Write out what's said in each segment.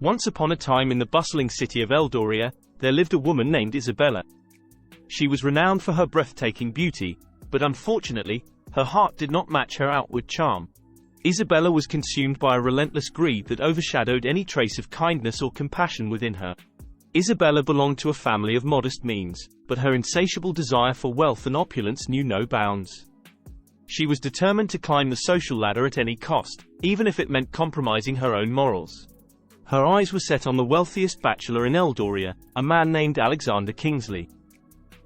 Once upon a time in the bustling city of Eldoria, there lived a woman named Isabella. She was renowned for her breathtaking beauty, but unfortunately, her heart did not match her outward charm. Isabella was consumed by a relentless greed that overshadowed any trace of kindness or compassion within her. Isabella belonged to a family of modest means, but her insatiable desire for wealth and opulence knew no bounds. She was determined to climb the social ladder at any cost, even if it meant compromising her own morals. Her eyes were set on the wealthiest bachelor in Eldoria, a man named Alexander Kingsley.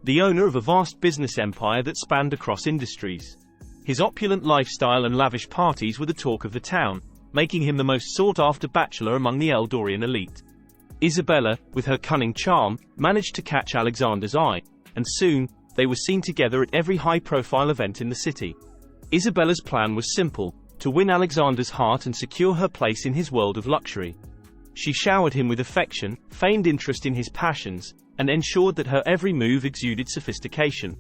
The owner of a vast business empire that spanned across industries. His opulent lifestyle and lavish parties were the talk of the town, making him the most sought-after bachelor among the Eldorian elite. Isabella, with her cunning charm, managed to catch Alexander's eye, and soon, they were seen together at every high-profile event in the city. Isabella's plan was simple: to win Alexander's heart and secure her place in his world of luxury. She showered him with affection, feigned interest in his passions, and ensured that her every move exuded sophistication.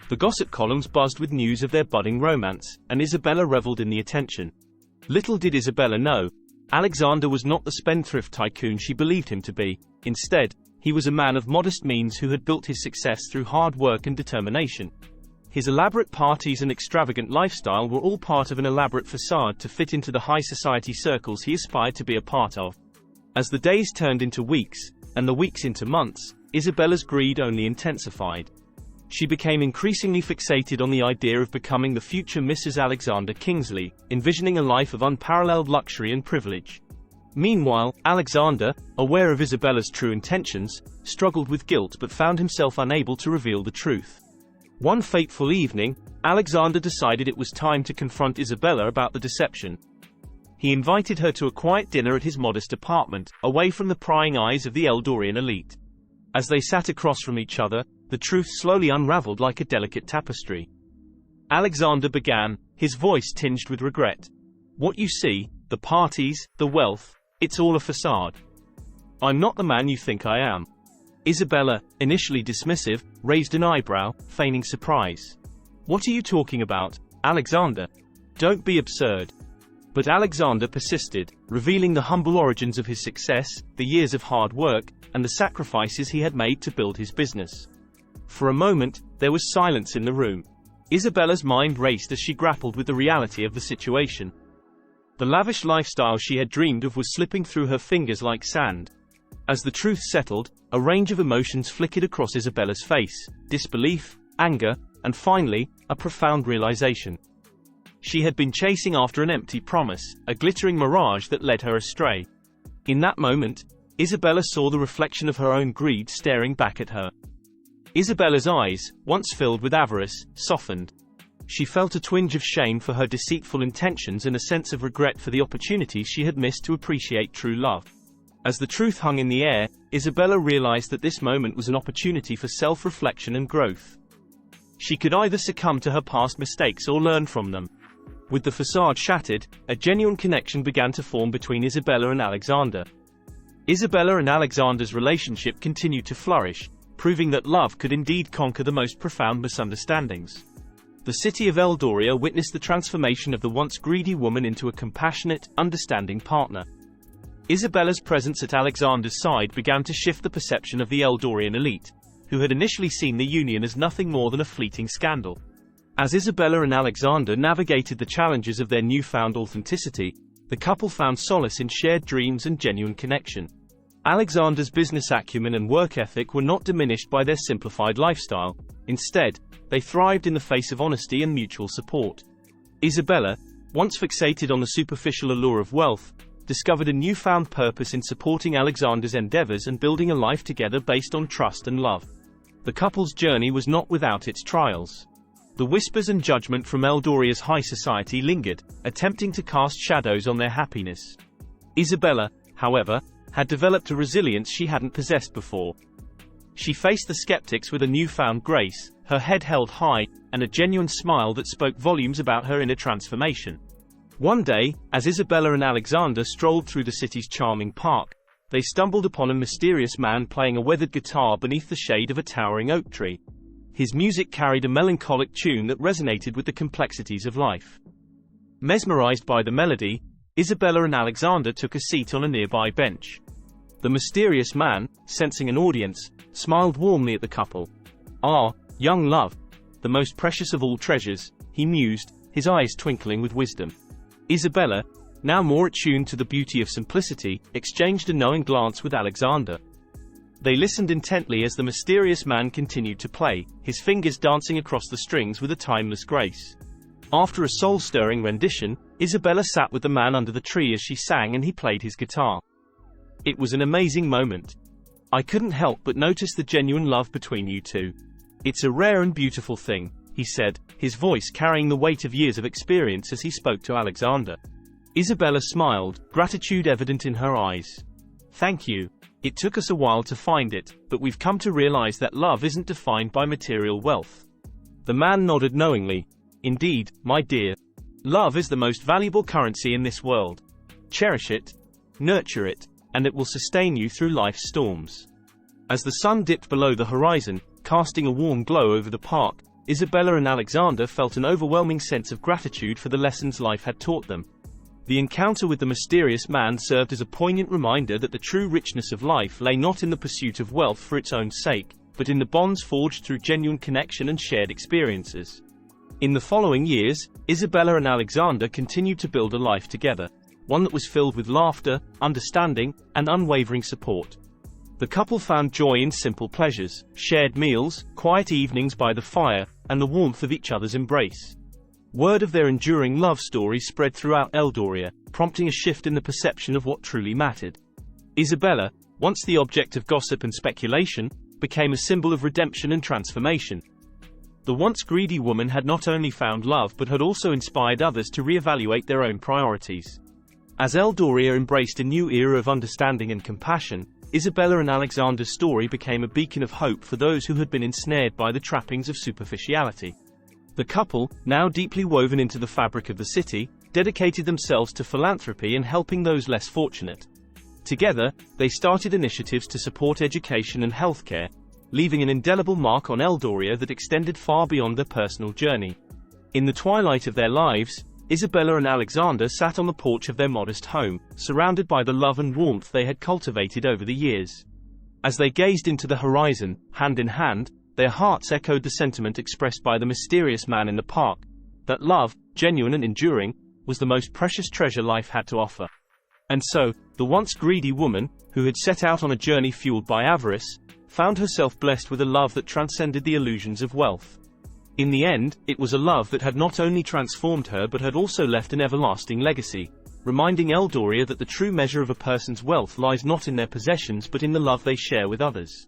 The gossip columns buzzed with news of their budding romance, and Isabella reveled in the attention. Little did Isabella know, Alexander was not the spendthrift tycoon she believed him to be. Instead, he was a man of modest means who had built his success through hard work and determination. His elaborate parties and extravagant lifestyle were all part of an elaborate facade to fit into the high society circles he aspired to be a part of. As the days turned into weeks, and the weeks into months, Isabella's greed only intensified. She became increasingly fixated on the idea of becoming the future Mrs. Alexander Kingsley, envisioning a life of unparalleled luxury and privilege. Meanwhile, Alexander, aware of Isabella's true intentions, struggled with guilt but found himself unable to reveal the truth. One fateful evening, Alexander decided it was time to confront Isabella about the deception. He invited her to a quiet dinner at his modest apartment, away from the prying eyes of the Eldorian elite. As they sat across from each other, the truth slowly unraveled like a delicate tapestry. Alexander began, his voice tinged with regret. "What you see, the parties, the wealth, it's all a facade. I'm not the man you think I am." Isabella, initially dismissive, raised an eyebrow, feigning surprise. "What are you talking about, Alexander? Don't be absurd." But Alexander persisted, revealing the humble origins of his success, the years of hard work, and the sacrifices he had made to build his business. For a moment, there was silence in the room. Isabella's mind raced as she grappled with the reality of the situation. The lavish lifestyle she had dreamed of was slipping through her fingers like sand. As the truth settled, a range of emotions flickered across Isabella's face: disbelief, anger, and finally, a profound realization. She had been chasing after an empty promise, a glittering mirage that led her astray. In that moment, Isabella saw the reflection of her own greed staring back at her. Isabella's eyes, once filled with avarice, softened. She felt a twinge of shame for her deceitful intentions and a sense of regret for the opportunities she had missed to appreciate true love. As the truth hung in the air, Isabella realized that this moment was an opportunity for self-reflection and growth. She could either succumb to her past mistakes or learn from them. With the facade shattered, a genuine connection began to form between Isabella and Alexander. Isabella and Alexander's relationship continued to flourish, proving that love could indeed conquer the most profound misunderstandings. The city of Eldoria witnessed the transformation of the once greedy woman into a compassionate, understanding partner. Isabella's presence at Alexander's side began to shift the perception of the Eldorian elite, who had initially seen the union as nothing more than a fleeting scandal. As Isabella and Alexander navigated the challenges of their newfound authenticity, the couple found solace in shared dreams and genuine connection. Alexander's business acumen and work ethic were not diminished by their simplified lifestyle. Instead, they thrived in the face of honesty and mutual support. Isabella, once fixated on the superficial allure of wealth, discovered a newfound purpose in supporting Alexander's endeavors and building a life together based on trust and love. The couple's journey was not without its trials. The whispers and judgment from Eldoria's high society lingered, attempting to cast shadows on their happiness. Isabella, however, had developed a resilience she hadn't possessed before. She faced the skeptics with a newfound grace, her head held high, and a genuine smile that spoke volumes about her inner transformation. One day, as Isabella and Alexander strolled through the city's charming park, they stumbled upon a mysterious man playing a weathered guitar beneath the shade of a towering oak tree. His music carried a melancholic tune that resonated with the complexities of life. Mesmerized by the melody, Isabella and Alexander took a seat on a nearby bench. The mysterious man, sensing an audience, smiled warmly at the couple. "Ah, young love, the most precious of all treasures," he mused, his eyes twinkling with wisdom. Isabella, now more attuned to the beauty of simplicity, exchanged a knowing glance with Alexander. They listened intently as the mysterious man continued to play, his fingers dancing across the strings with a timeless grace. After a soul-stirring rendition, Isabella sat with the man under the tree as she sang and he played his guitar. It was an amazing moment. "I couldn't help but notice the genuine love between you two. It's a rare and beautiful thing," he said, his voice carrying the weight of years of experience as he spoke to Alexander. Isabella smiled, gratitude evident in her eyes. "Thank you. It took us a while to find it, but we've come to realize that love isn't defined by material wealth." The man nodded knowingly. "Indeed, my dear. Love is the most valuable currency in this world. Cherish it, nurture it, and it will sustain you through life's storms." As the sun dipped below the horizon, casting a warm glow over the park, Isabella and Alexander felt an overwhelming sense of gratitude for the lessons life had taught them. The encounter with the mysterious man served as a poignant reminder that the true richness of life lay not in the pursuit of wealth for its own sake, but in the bonds forged through genuine connection and shared experiences. In the following years, Isabella and Alexander continued to build a life together, one that was filled with laughter, understanding, and unwavering support. The couple found joy in simple pleasures, shared meals, quiet evenings by the fire, and the warmth of each other's embrace. Word of their enduring love story spread throughout Eldoria, prompting a shift in the perception of what truly mattered. Isabella, once the object of gossip and speculation, became a symbol of redemption and transformation. The once greedy woman had not only found love but had also inspired others to reevaluate their own priorities. As Eldoria embraced a new era of understanding and compassion, Isabella and Alexander's story became a beacon of hope for those who had been ensnared by the trappings of superficiality. The couple, now deeply woven into the fabric of the city, dedicated themselves to philanthropy and helping those less fortunate. Together, they started initiatives to support education and healthcare, leaving an indelible mark on Eldoria that extended far beyond their personal journey. In the twilight of their lives, Isabella and Alexander sat on the porch of their modest home, surrounded by the love and warmth they had cultivated over the years. As they gazed into the horizon, hand in hand, their hearts echoed the sentiment expressed by the mysterious man in the park, that love, genuine and enduring, was the most precious treasure life had to offer. And so, the once greedy woman, who had set out on a journey fueled by avarice, found herself blessed with a love that transcended the illusions of wealth. In the end, it was a love that had not only transformed her but had also left an everlasting legacy, reminding Eldoria that the true measure of a person's wealth lies not in their possessions but in the love they share with others.